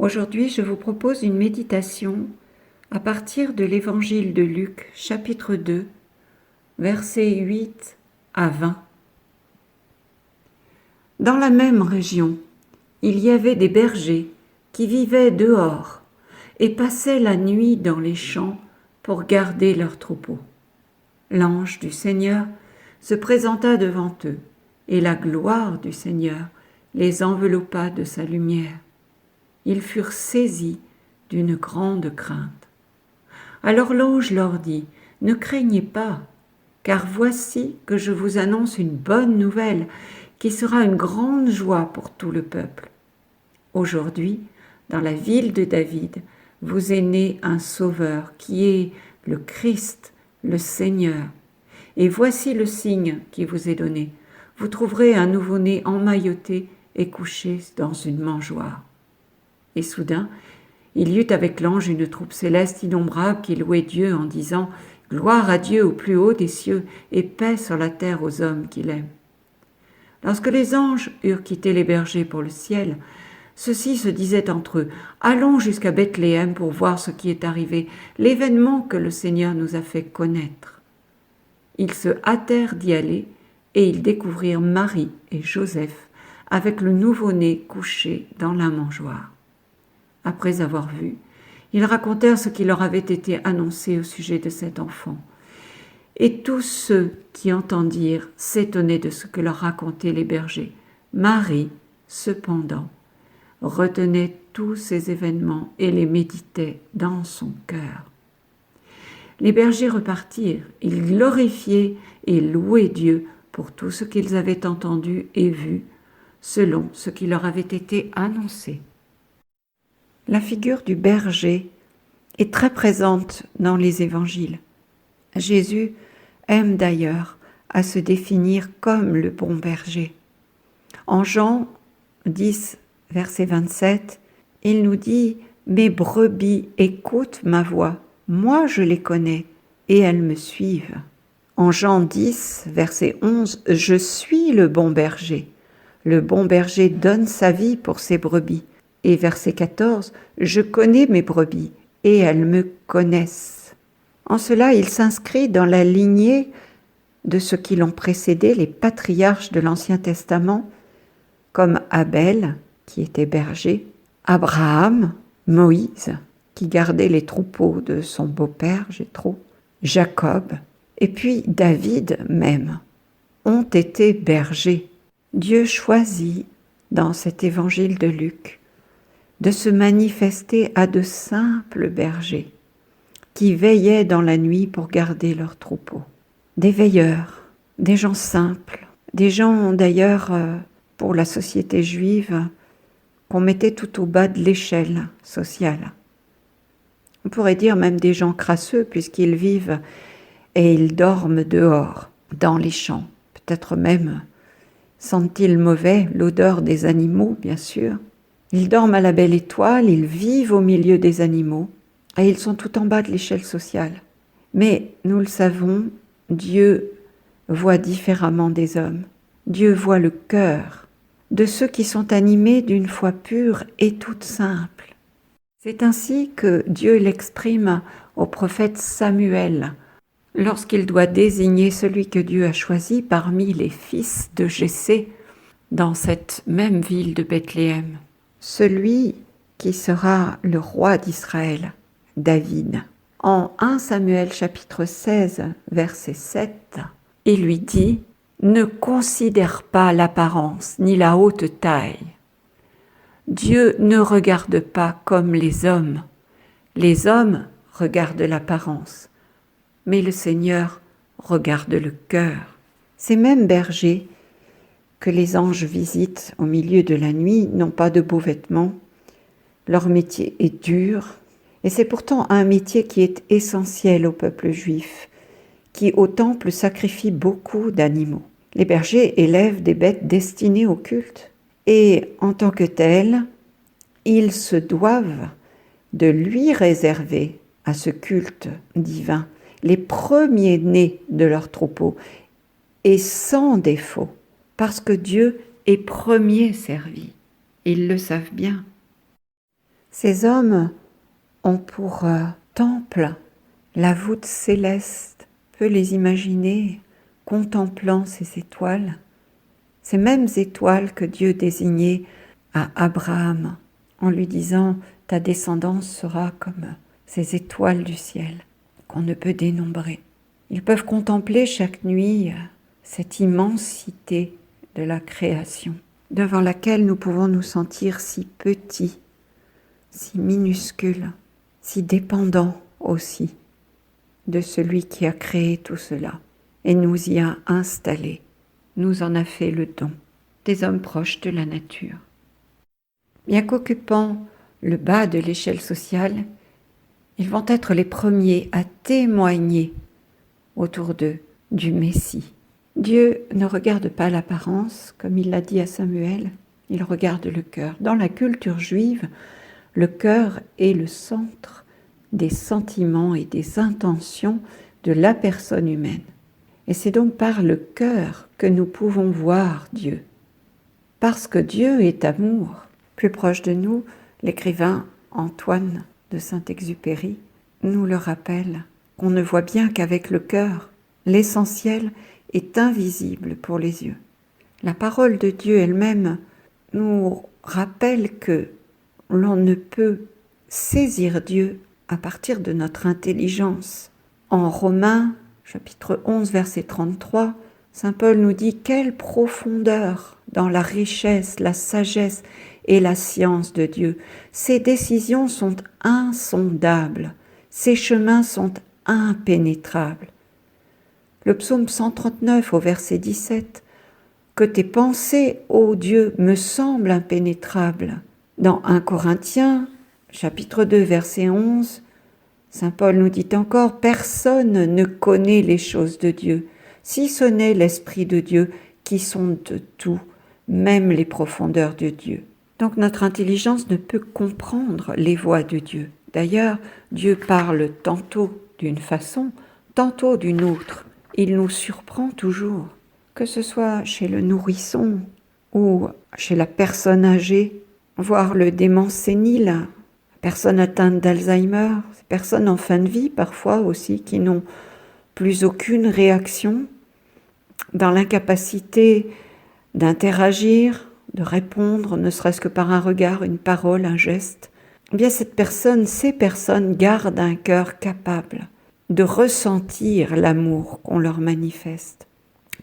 Aujourd'hui, je vous propose une méditation à partir de l'Évangile de Luc, chapitre 2, versets 8 à 20. Dans la même région, il y avait des bergers qui vivaient dehors et passaient la nuit dans les champs pour garder leurs troupeaux. L'ange du Seigneur se présenta devant eux, et la gloire du Seigneur les enveloppa de sa lumière. Ils furent saisis d'une grande crainte. Alors l'ange leur dit : « Ne craignez pas, car voici que je vous annonce une bonne nouvelle qui sera une grande joie pour tout le peuple. Aujourd'hui, dans la ville de David, vous est né un Sauveur qui est le Christ, le Seigneur. Et voici le signe qui vous est donné. Vous trouverez un nouveau-né emmailloté et couché dans une mangeoire. » Et soudain, il y eut avec l'ange une troupe céleste innombrable qui louait Dieu en disant : « Gloire à Dieu au plus haut des cieux et paix sur la terre aux hommes qu'il aime. » Lorsque les anges eurent quitté les bergers pour le ciel, ceux-ci se disaient entre eux : « Allons jusqu'à Bethléem pour voir ce qui est arrivé, l'événement que le Seigneur nous a fait connaître. » Ils se hâtèrent d'y aller et ils découvrirent Marie et Joseph avec le nouveau-né couché dans la mangeoire. Après avoir vu, ils racontèrent ce qui leur avait été annoncé au sujet de cet enfant. Et tous ceux qui entendirent s'étonnaient de ce que leur racontaient les bergers. Marie, cependant, retenait tous ces événements et les méditait dans son cœur. Les bergers repartirent, ils glorifiaient et louaient Dieu pour tout ce qu'ils avaient entendu et vu, selon ce qui leur avait été annoncé. La figure du berger est très présente dans les évangiles. Jésus aime d'ailleurs à se définir comme le bon berger. En Jean 10, verset 27, il nous dit : « Mes brebis écoutent ma voix, moi je les connais et elles me suivent. » En Jean 10, verset 11, « Je suis le bon berger. Le bon berger donne sa vie pour ses brebis. » Et verset 14, « Je connais mes brebis et elles me connaissent. » En cela, il s'inscrit dans la lignée de ceux qui l'ont précédé, les patriarches de l'Ancien Testament, comme Abel, qui était berger, Abraham, Moïse, qui gardait les troupeaux de son beau-père, Jéthro, Jacob, et puis David même, ont été bergers. Dieu choisit, dans cet évangile de Luc, de se manifester à de simples bergers qui veillaient dans la nuit pour garder leurs troupeaux. Des veilleurs, des gens simples, des gens d'ailleurs pour la société juive qu'on mettait tout au bas de l'échelle sociale. On pourrait dire même des gens crasseux puisqu'ils vivent et ils dorment dehors, dans les champs. Peut-être même sentent-ils mauvais l'odeur des animaux, bien sûr. Ils dorment à la belle étoile, ils vivent au milieu des animaux et ils sont tout en bas de l'échelle sociale. Mais nous le savons, Dieu voit différemment des hommes. Dieu voit le cœur de ceux qui sont animés d'une foi pure et toute simple. C'est ainsi que Dieu l'exprime au prophète Samuel, lorsqu'il doit désigner celui que Dieu a choisi parmi les fils de Jessé dans cette même ville de Bethléem. Celui qui sera le roi d'Israël, David. En 1 Samuel chapitre 16, verset 7, il lui dit : « Ne considère pas l'apparence ni la haute taille. Dieu ne regarde pas comme les hommes. Les hommes regardent l'apparence, mais le Seigneur regarde le cœur. » Ces mêmes bergers que les anges visitent au milieu de la nuit n'ont pas de beaux vêtements. Leur métier est dur, et c'est pourtant un métier qui est essentiel au peuple juif, qui au temple sacrifie beaucoup d'animaux. Les bergers élèvent des bêtes destinées au culte, et en tant que tels, ils se doivent de lui réserver à ce culte divin les premiers-nés de leur troupeau, et sans défaut, parce que Dieu est premier servi. Ils le savent bien. Ces hommes ont pour temple la voûte céleste, peut les imaginer contemplant ces étoiles, ces mêmes étoiles que Dieu désignait à Abraham en lui disant « Ta descendance sera comme ces étoiles du ciel qu'on ne peut dénombrer ». Ils peuvent contempler chaque nuit cette immensité de la création, devant laquelle nous pouvons nous sentir si petits, si minuscules, si dépendants aussi de celui qui a créé tout cela et nous y a installés, nous en a fait le don, des hommes proches de la nature. Bien qu'occupant le bas de l'échelle sociale, ils vont être les premiers à témoigner autour d'eux du Messie. Dieu ne regarde pas l'apparence, comme il l'a dit à Samuel, il regarde le cœur. Dans la culture juive, le cœur est le centre des sentiments et des intentions de la personne humaine. Et c'est donc par le cœur que nous pouvons voir Dieu. Parce que Dieu est amour. Plus proche de nous, l'écrivain Antoine de Saint-Exupéry nous le rappelle, qu'on ne voit bien qu'avec le cœur. L'essentiel est invisible pour les yeux. La parole de Dieu elle-même nous rappelle que l'on ne peut saisir Dieu à partir de notre intelligence. En Romains, chapitre 11, verset 33, Saint Paul nous dit « Quelle profondeur dans la richesse, la sagesse et la science de Dieu. Ses décisions sont insondables, ses chemins sont impénétrables. » Le psaume 139 au verset 17, « Que tes pensées, ô Dieu, me semblent impénétrables. » Dans 1 Corinthiens, chapitre 2, verset 11, Saint Paul nous dit encore « Personne ne connaît les choses de Dieu, si ce n'est l'Esprit de Dieu qui sonde tout, même les profondeurs de Dieu. » Donc notre intelligence ne peut comprendre les voies de Dieu. D'ailleurs, Dieu parle tantôt d'une façon, tantôt d'une autre. Il nous surprend toujours, que ce soit chez le nourrisson ou chez la personne âgée, voire le dément sénile, la personne atteinte d'Alzheimer, ces personnes en fin de vie parfois aussi qui n'ont plus aucune réaction, dans l'incapacité d'interagir, de répondre, ne serait-ce que par un regard, une parole, un geste. Eh bien ces personnes gardent un cœur capable de ressentir l'amour qu'on leur manifeste,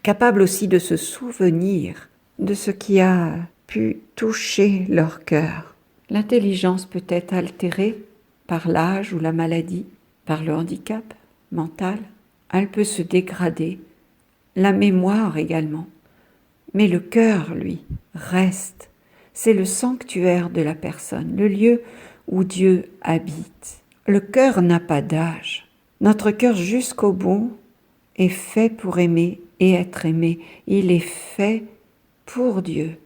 capable aussi de se souvenir de ce qui a pu toucher leur cœur. L'intelligence peut être altérée par l'âge ou la maladie, par le handicap mental. Elle peut se dégrader, la mémoire également. Mais le cœur, lui, reste. C'est le sanctuaire de la personne, le lieu où Dieu habite. Le cœur n'a pas d'âge. Notre cœur jusqu'au bout est fait pour aimer et être aimé. Il est fait pour Dieu.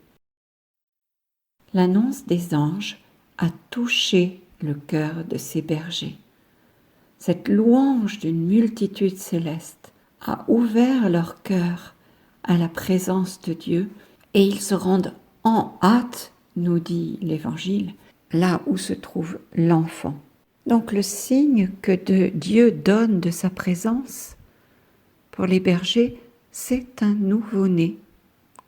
L'annonce des anges a touché le cœur de ces bergers. Cette louange d'une multitude céleste a ouvert leur cœur à la présence de Dieu et ils se rendent en hâte, nous dit l'Évangile, là où se trouve l'enfant. Donc le signe que Dieu donne de sa présence pour les bergers, c'est un nouveau-né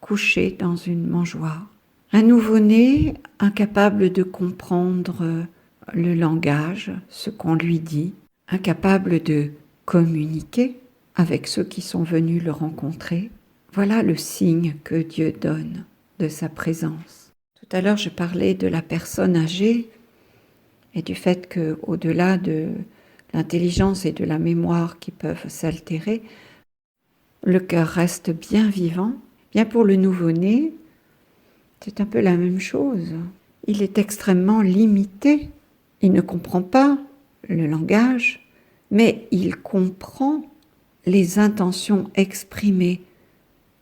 couché dans une mangeoire. Un nouveau-né incapable de comprendre le langage, ce qu'on lui dit, incapable de communiquer avec ceux qui sont venus le rencontrer. Voilà le signe que Dieu donne de sa présence. Tout à l'heure, je parlais de la personne âgée et du fait qu'au-delà de l'intelligence et de la mémoire qui peuvent s'altérer, le cœur reste bien vivant. Bien pour le nouveau-né, c'est un peu la même chose. Il est extrêmement limité. Il ne comprend pas le langage, mais il comprend les intentions exprimées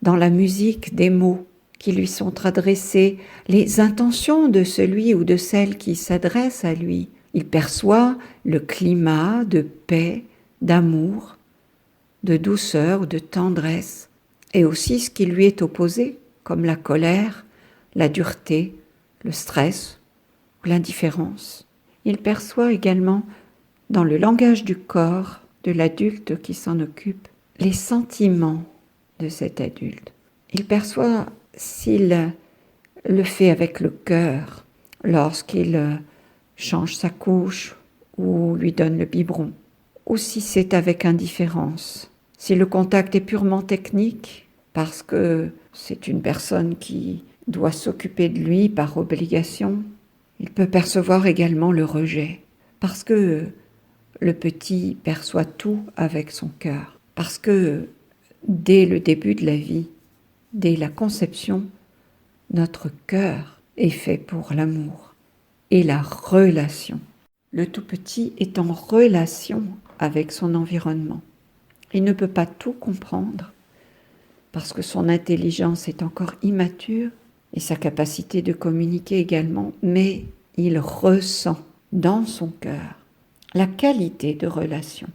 dans la musique des mots qui lui sont adressés, les intentions de celui ou de celle qui s'adresse à lui. Il perçoit le climat de paix, d'amour, de douceur ou de tendresse, et aussi ce qui lui est opposé, comme la colère, la dureté, le stress l'indifférence. Il perçoit également, dans le langage du corps de l'adulte qui s'en occupe, les sentiments de cet adulte. Il perçoit s'il le fait avec le cœur, lorsqu'il change sa couche ou lui donne le biberon, ou si c'est avec indifférence. Si le contact est purement technique, parce que c'est une personne qui doit s'occuper de lui par obligation, il peut percevoir également le rejet, parce que le petit perçoit tout avec son cœur, parce que dès le début de la vie, dès la conception, notre cœur est fait pour l'amour et la relation. Le tout petit est en relation avec son environnement. Il ne peut pas tout comprendre parce que son intelligence est encore immature et sa capacité de communiquer également, mais il ressent dans son cœur la qualité de relation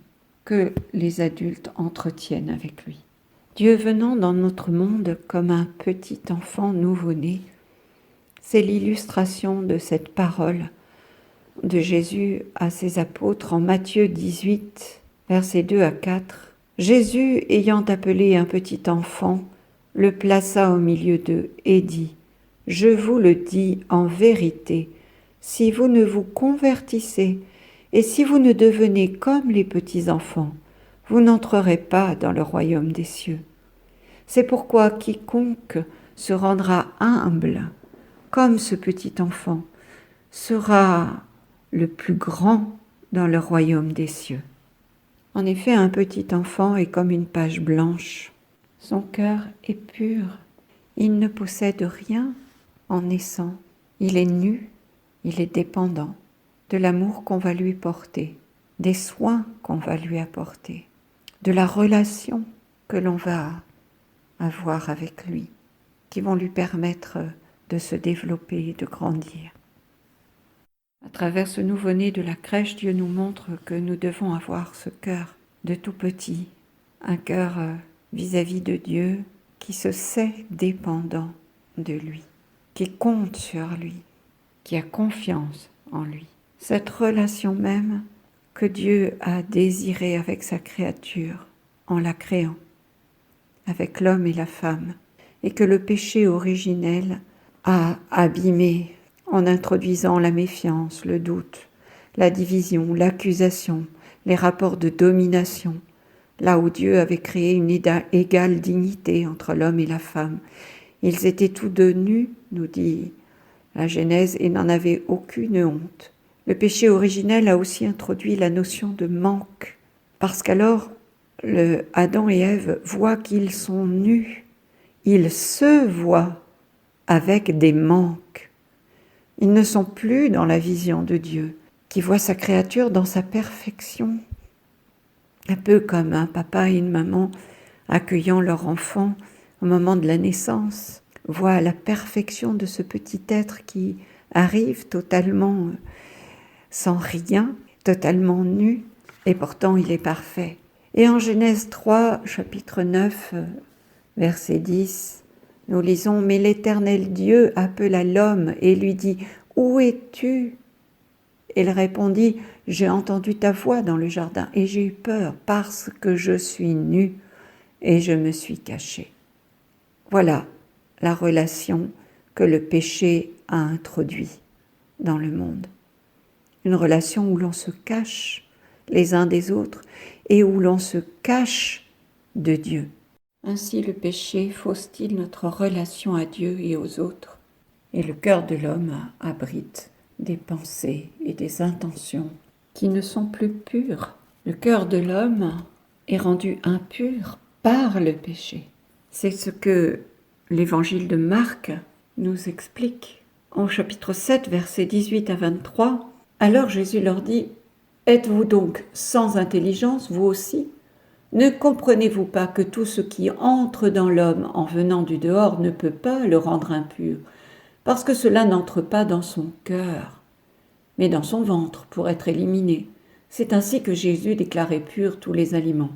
que les adultes entretiennent avec lui. Dieu venant dans notre monde comme un petit enfant nouveau-né, c'est l'illustration de cette parole de Jésus à ses apôtres en Matthieu 18, versets 2 à 4. Jésus, ayant appelé un petit enfant, le plaça au milieu d'eux et dit : « Je vous le dis en vérité, si vous ne vous convertissez et si vous ne devenez comme les petits enfants, vous n'entrerez pas dans le royaume des cieux. C'est pourquoi quiconque se rendra humble, comme ce petit enfant, sera le plus grand dans le royaume des cieux. » En effet, un petit enfant est comme une page blanche. Son cœur est pur. Il ne possède rien en naissant. Il est nu, il est dépendant de l'amour qu'on va lui porter, des soins qu'on va lui apporter, de la relation que l'on va avoir avec lui, qui vont lui permettre de se développer et de grandir. À travers ce nouveau-né de la crèche, Dieu nous montre que nous devons avoir ce cœur de tout petit, un cœur vis-à-vis de Dieu qui se sait dépendant de lui, qui compte sur lui, qui a confiance en lui. Cette relation même que Dieu a désirée avec sa créature en la créant, avec l'homme et la femme, et que le péché originel a abîmé en introduisant la méfiance, le doute, la division, l'accusation, les rapports de domination, là où Dieu avait créé une égale dignité entre l'homme et la femme. Ils étaient tous deux nus, nous dit la Genèse, et n'en avaient aucune honte. Le péché originel a aussi introduit la notion de manque, parce qu'alors Adam et Ève voient qu'ils sont nus, ils se voient avec des manques. Ils ne sont plus dans la vision de Dieu, qui voit sa créature dans sa perfection. Un peu comme un papa et une maman accueillant leur enfant au moment de la naissance, voient la perfection de ce petit être qui arrive totalement sans rien, totalement nu, et pourtant il est parfait. Et en Genèse 3, chapitre 9, verset 10, nous lisons « Mais l'Éternel Dieu appela l'homme et lui dit « Où es-tu » Il répondit « J'ai entendu ta voix dans le jardin et j'ai eu peur parce que je suis nu et je me suis caché. » Voilà la relation que le péché a introduite dans le monde. Une relation où l'on se cache les uns des autres et où l'on se cache de Dieu. Ainsi le péché fausse-t-il notre relation à Dieu et aux autres, et le cœur de l'homme abrite des pensées et des intentions qui ne sont plus pures. Le cœur de l'homme est rendu impur par le péché. C'est ce que l'évangile de Marc nous explique. En chapitre 7, versets 18 à 23, « Alors Jésus leur dit, « Êtes-vous donc sans intelligence, vous aussi ? Ne comprenez-vous pas que tout ce qui entre dans l'homme en venant du dehors ne peut pas le rendre impur, parce que cela n'entre pas dans son cœur, mais dans son ventre pour être éliminé. C'est ainsi que Jésus déclarait purs tous les aliments.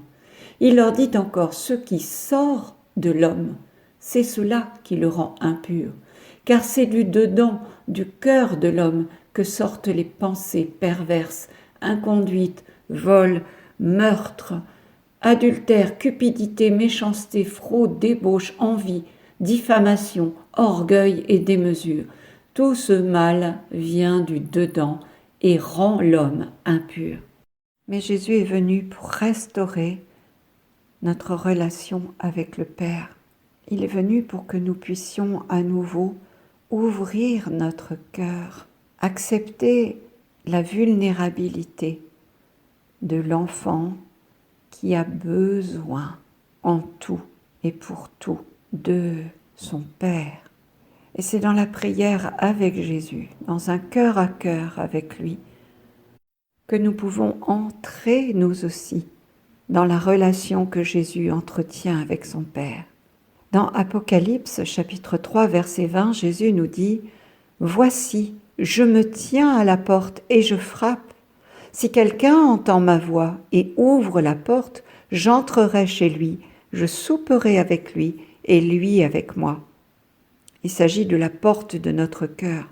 Il leur dit encore, ce qui sort de l'homme, c'est cela qui le rend impur, car c'est du dedans, du cœur de l'homme, que sortent les pensées perverses, inconduites, vol, meurtre, adultère, cupidité, méchanceté, fraude, débauche, envie, diffamation, orgueil et démesure. Tout ce mal vient du dedans et rend l'homme impur. Mais Jésus est venu pour restaurer notre relation avec le Père. Il est venu pour que nous puissions à nouveau ouvrir notre cœur, accepter la vulnérabilité de l'enfant qui a besoin en tout et pour tout de son Père. Et c'est dans la prière avec Jésus, dans un cœur à cœur avec lui, que nous pouvons entrer nous aussi dans la relation que Jésus entretient avec son Père. Dans Apocalypse chapitre 3 verset 20, Jésus nous dit « Voici, je me tiens à la porte et je frappe. Si quelqu'un entend ma voix et ouvre la porte, j'entrerai chez lui, je souperai avec lui et lui avec moi. » Il s'agit de la porte de notre cœur.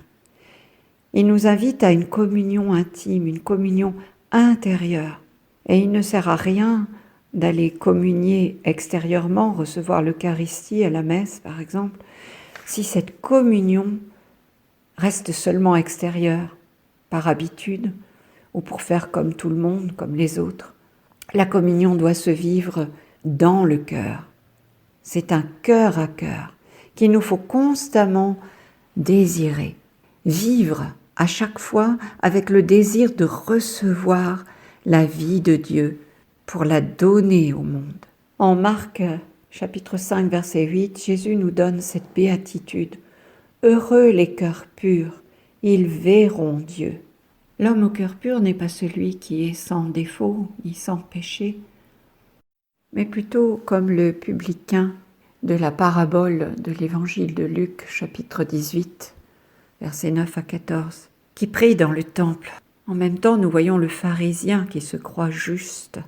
Il nous invite à une communion intime, une communion intérieure. Et il ne sert à rien d'aller communier extérieurement, recevoir l'Eucharistie à la messe par exemple, si cette communion reste seulement extérieure, par habitude, ou pour faire comme tout le monde, comme les autres. La communion doit se vivre dans le cœur. C'est un cœur à cœur qu'il nous faut constamment désirer, vivre à chaque fois avec le désir de recevoir la vie de Dieu pour la donner au monde. En Marc chapitre 5 verset 8, Jésus nous donne cette béatitude. Heureux les cœurs purs, ils verront Dieu. L'homme au cœur pur n'est pas celui qui est sans défaut ni sans péché, mais plutôt comme le publicain de la parabole de l'évangile de Luc, chapitre 18, versets 9 à 14, qui prie dans le temple. En même temps, nous voyons le pharisien qui se croit juste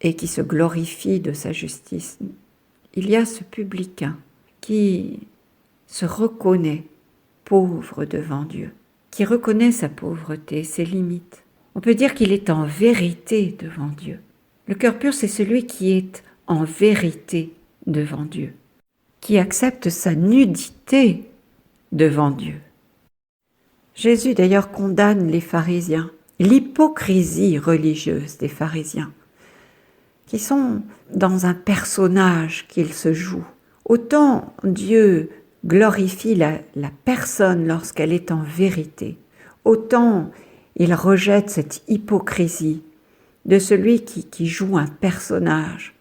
et qui se glorifie de sa justice. Il y a ce publicain qui se reconnaît pauvre devant Dieu, qui reconnaît sa pauvreté, ses limites. On peut dire qu'il est en vérité devant Dieu. Le cœur pur, c'est celui qui est en vérité devant Dieu, qui accepte sa nudité devant Dieu. Jésus d'ailleurs condamne les pharisiens, l'hypocrisie religieuse des pharisiens, qui sont dans un personnage qu'ils se jouent. Autant Dieu glorifie la personne lorsqu'elle est en vérité, autant il rejette cette hypocrisie de celui qui joue un personnage.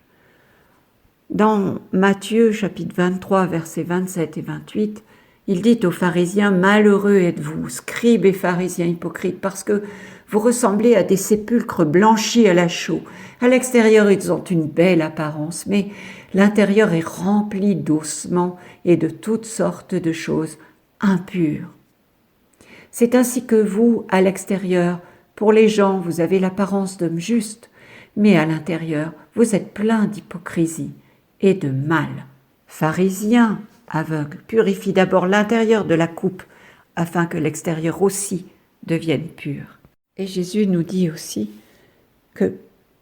Dans Matthieu chapitre 23, versets 27 et 28, il dit aux pharisiens « Malheureux êtes-vous, scribes et pharisiens hypocrites, parce que vous ressemblez à des sépulcres blanchis à la chaux. À l'extérieur, ils ont une belle apparence, mais l'intérieur est rempli d'ossements et de toutes sortes de choses impures. C'est ainsi que vous, à l'extérieur, pour les gens, vous avez l'apparence d'hommes justes, mais à l'intérieur, vous êtes plein d'hypocrisie et de mal. Pharisiens aveugles, purifie d'abord l'intérieur de la coupe, afin que l'extérieur aussi devienne pur. » Et Jésus nous dit aussi que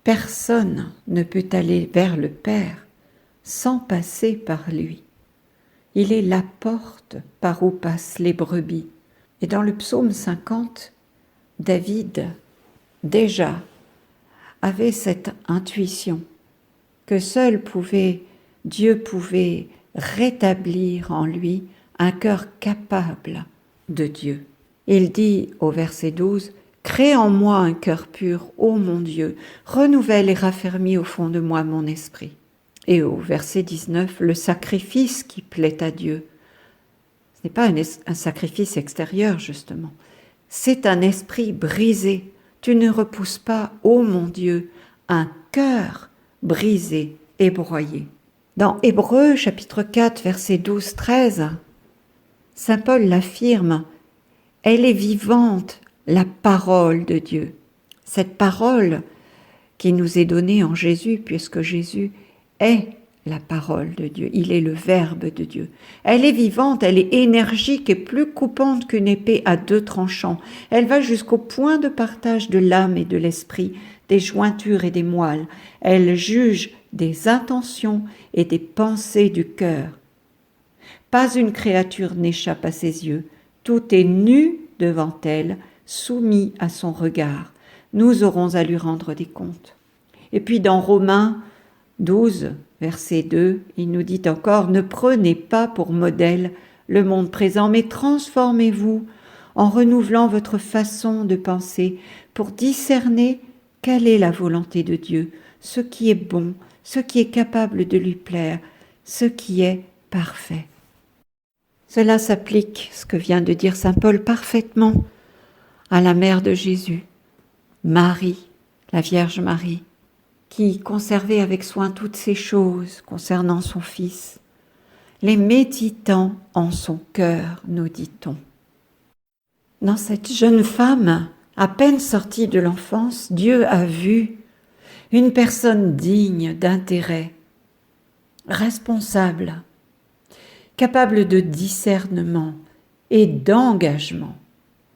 personne ne peut aller vers le Père sans passer par lui. Il est la porte par où passent les brebis. Et dans le psaume 50, David, déjà, avait cette intuition que seul Dieu pouvait rétablir en lui un cœur capable de Dieu. Il dit au verset 12, « Crée en moi un cœur pur, ô mon Dieu, renouvelle et raffermis au fond de moi mon esprit. » Et au verset 19, « Le sacrifice qui plaît à Dieu. » Ce n'est pas un sacrifice extérieur, justement. C'est un esprit brisé. Tu ne repousses pas, ô mon Dieu, un cœur brisé et broyé. Dans Hébreux, chapitre 4, versets 12-13, saint Paul l'affirme, « Elle est vivante, la parole de Dieu. » Cette parole qui nous est donnée en Jésus, puisque Jésus est la parole de Dieu, il est le Verbe de Dieu. Elle est vivante, elle est énergique et plus coupante qu'une épée à deux tranchants. Elle va jusqu'au point de partage de l'âme et de l'esprit, des jointures et des moelles. Elle juge des intentions et des pensées du cœur. Pas une créature n'échappe à ses yeux. Tout est nu devant elle, soumis à son regard. Nous aurons à lui rendre des comptes. Et puis dans Romains 12, verset 2, il nous dit encore « Ne prenez pas pour modèle le monde présent, mais transformez-vous en renouvelant votre façon de penser pour discerner quelle est la volonté de Dieu, ce qui est bon, ce qui est capable de lui plaire, ce qui est parfait. » Cela s'applique, ce que vient de dire saint Paul, parfaitement à la mère de Jésus, Marie, la Vierge Marie, qui conservait avec soin toutes ces choses concernant son Fils, les méditant en son cœur, nous dit-on. Dans cette jeune femme, à peine sortie de l'enfance, Dieu a vu une personne digne d'intérêt, responsable, capable de discernement et d'engagement.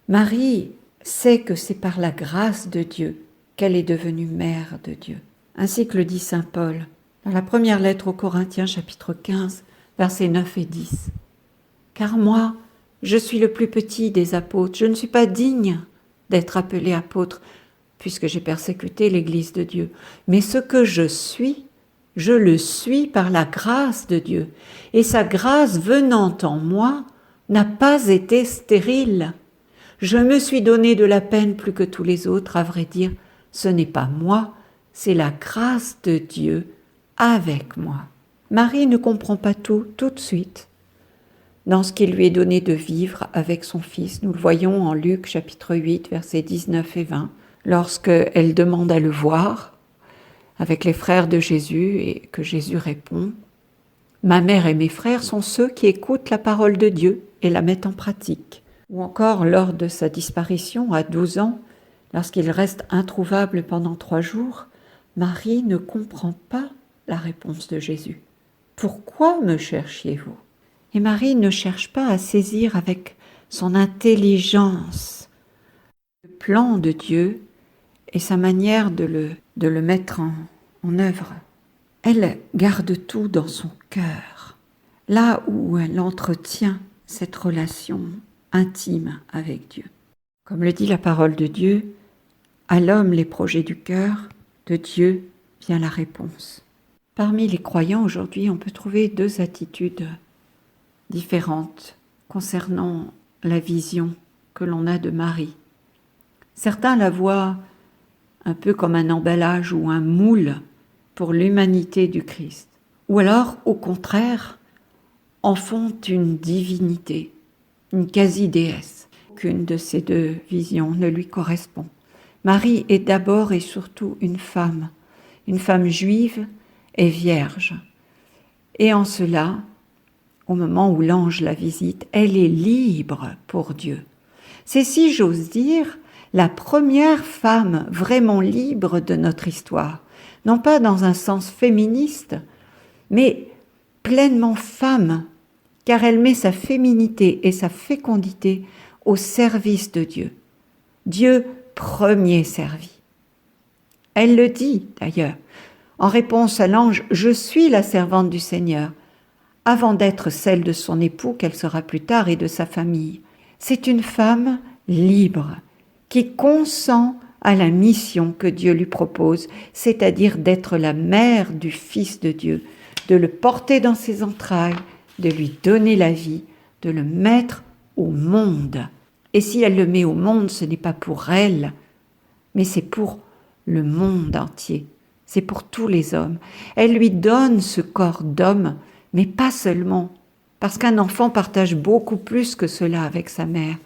Marie sait que c'est par la grâce de Dieu qu'elle est devenue mère de Dieu. Ainsi que le dit saint Paul dans la première lettre aux Corinthiens, chapitre 15, versets 9 et 10. « Car moi, je suis le plus petit des apôtres, je ne suis pas digne d'être appelé apôtre, puisque j'ai persécuté l'Église de Dieu. Mais ce que je le suis par la grâce de Dieu, et sa grâce venant en moi n'a pas été stérile. Je me suis donné de la peine plus que tous les autres, à vrai dire, ce n'est pas moi, c'est la grâce de Dieu avec moi. » Marie ne comprend pas tout de suite dans ce qu'il lui est donné de vivre avec son Fils. Nous le voyons en Luc chapitre 8, versets 19 et 20, lorsqu'elle demande à le voir avec les frères de Jésus et que Jésus répond « Ma mère et mes frères sont ceux qui écoutent la parole de Dieu et la mettent en pratique. » Ou encore lors de sa disparition à 12 ans, lorsqu'il reste introuvable pendant 3 jours, Marie ne comprend pas la réponse de Jésus. « Pourquoi me cherchiez-vous » Et Marie ne cherche pas à saisir avec son intelligence le plan de Dieu et sa manière de le mettre en œuvre. Elle garde tout dans son cœur, là où elle entretient cette relation intime avec Dieu. Comme le dit la parole de Dieu, à l'homme les projets du cœur, de Dieu vient la réponse. Parmi les croyants aujourd'hui, on peut trouver 2 attitudes différentes concernant la vision que l'on a de Marie. Certains la voient un peu comme un emballage ou un moule pour l'humanité du Christ, ou alors, au contraire, en font une divinité, une quasi-déesse. Aucune de ces 2 visions ne lui correspond. Marie est d'abord et surtout une femme juive et vierge. Et en cela, au moment où l'ange la visite, elle est libre pour Dieu. C'est, si j'ose dire, la première femme vraiment libre de notre histoire, non pas dans un sens féministe, mais pleinement femme, car elle met sa féminité et sa fécondité au service de Dieu. Dieu premier servi. Elle le dit d'ailleurs, en réponse à l'ange, « Je suis la servante du Seigneur », avant d'être celle de son époux, qu'elle sera plus tard, et de sa famille. C'est une femme libre, qui consent à la mission que Dieu lui propose, c'est-à-dire d'être la mère du Fils de Dieu, de le porter dans ses entrailles, de lui donner la vie, de le mettre au monde. Et si elle le met au monde, ce n'est pas pour elle, mais c'est pour le monde entier, c'est pour tous les hommes. Elle lui donne ce corps d'homme, mais pas seulement, parce qu'un enfant partage beaucoup plus que cela avec sa mère.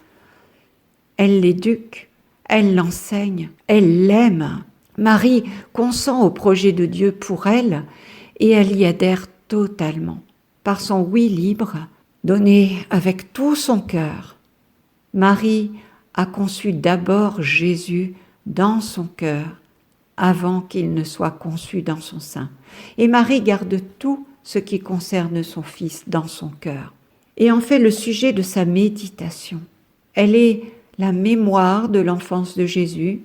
Elle l'éduque, elle l'enseigne, elle l'aime. Marie consent au projet de Dieu pour elle et elle y adhère totalement. Par son oui libre, donné avec tout son cœur, Marie a conçu d'abord Jésus dans son cœur avant qu'il ne soit conçu dans son sein. Et Marie garde tout ce qui concerne son Fils dans son cœur et en fait le sujet de sa méditation. Elle est la mémoire de l'enfance de Jésus,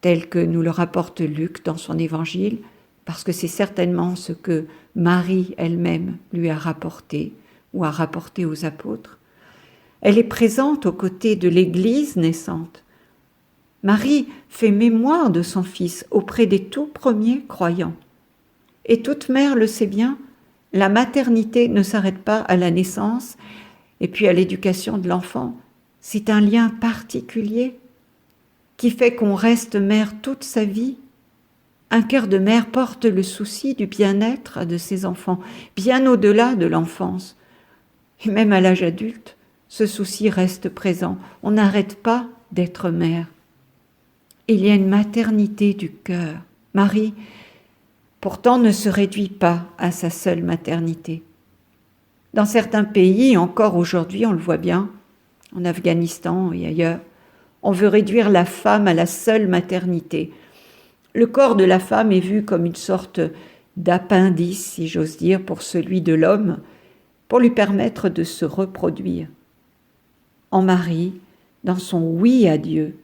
telle que nous le rapporte Luc dans son évangile, parce que c'est certainement ce que Marie elle-même lui a rapporté ou a rapporté aux apôtres. Elle est présente aux côtés de l'Église naissante. Marie fait mémoire de son Fils auprès des tout premiers croyants. Et toute mère le sait bien, la maternité ne s'arrête pas à la naissance et puis à l'éducation de l'enfant. C'est un lien particulier qui fait qu'on reste mère toute sa vie. Un cœur de mère porte le souci du bien-être de ses enfants, bien au-delà de l'enfance. Et même à l'âge adulte, ce souci reste présent. On n'arrête pas d'être mère. Il y a une maternité du cœur. Marie, pourtant, ne se réduit pas à sa seule maternité. Dans certains pays, encore aujourd'hui, on le voit bien, en Afghanistan et ailleurs, on veut réduire la femme à la seule maternité. Le corps de la femme est vu comme une sorte d'appendice, si j'ose dire, pour celui de l'homme, pour lui permettre de se reproduire. En Marie, dans son oui à Dieu,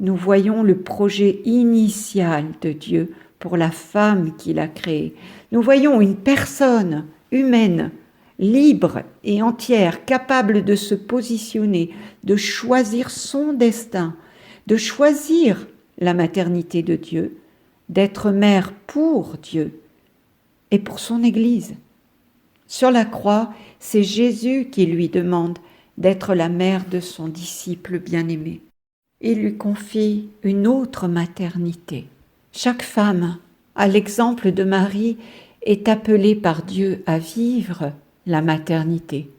nous voyons le projet initial de Dieu pour la femme qu'il a créée. Nous voyons une personne humaine, libre et entière, capable de se positionner, de choisir son destin, de choisir la maternité de Dieu, d'être mère pour Dieu et pour son Église. Sur la croix, c'est Jésus qui lui demande d'être la mère de son disciple bien-aimé. Il lui confie une autre maternité. Chaque femme, à l'exemple de Marie, est appelée par Dieu à vivre la maternité,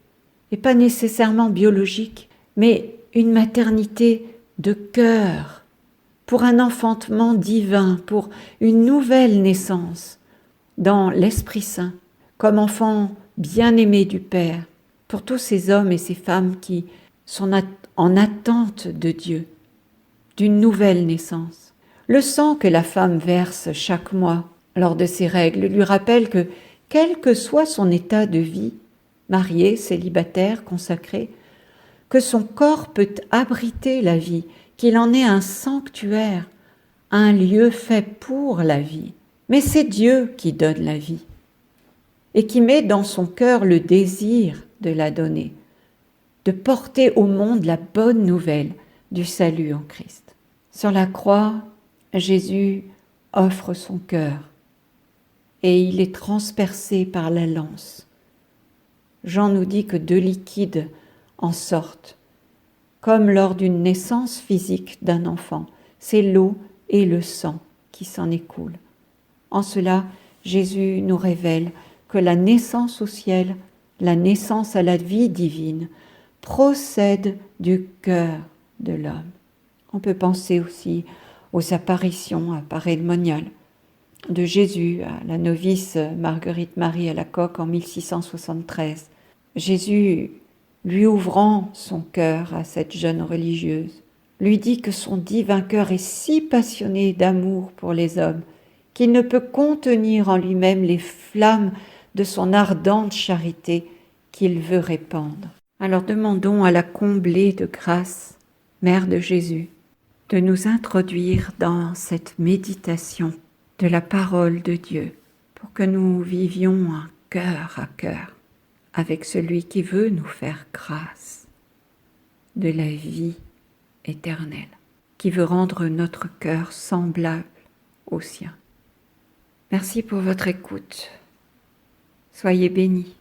et pas nécessairement biologique, mais une maternité de cœur, pour un enfantement divin, pour une nouvelle naissance dans l'Esprit Saint, comme enfant bien-aimé du Père, pour tous ces hommes et ces femmes qui sont en attente de Dieu, d'une nouvelle naissance. Le sang que la femme verse chaque mois lors de ses règles lui rappelle que, quel que soit son état de vie, marié, célibataire, consacré, que son corps peut abriter la vie, qu'il en est un sanctuaire, un lieu fait pour la vie. Mais c'est Dieu qui donne la vie et qui met dans son cœur le désir de la donner, de porter au monde la bonne nouvelle du salut en Christ. Sur la croix, Jésus offre son cœur et il est transpercé par la lance. Jean nous dit que 2 liquides en sortent, comme lors d'une naissance physique d'un enfant. C'est l'eau et le sang qui s'en écoulent. En cela, Jésus nous révèle que la naissance au ciel, la naissance à la vie divine, procède du cœur de l'homme. On peut penser aussi aux apparitions à Paray-le-Monial de Jésus à la novice Marguerite-Marie Alacoque en 1673. Jésus, lui ouvrant son cœur à cette jeune religieuse, lui dit que son divin cœur est si passionné d'amour pour les hommes qu'il ne peut contenir en lui-même les flammes de son ardente charité qu'il veut répandre. Alors demandons à la comblée de grâce, Mère de Jésus, de nous introduire dans cette méditation de la parole de Dieu pour que nous vivions un cœur à cœur avec celui qui veut nous faire grâce de la vie éternelle, qui veut rendre notre cœur semblable au sien. Merci pour votre écoute. Soyez bénis.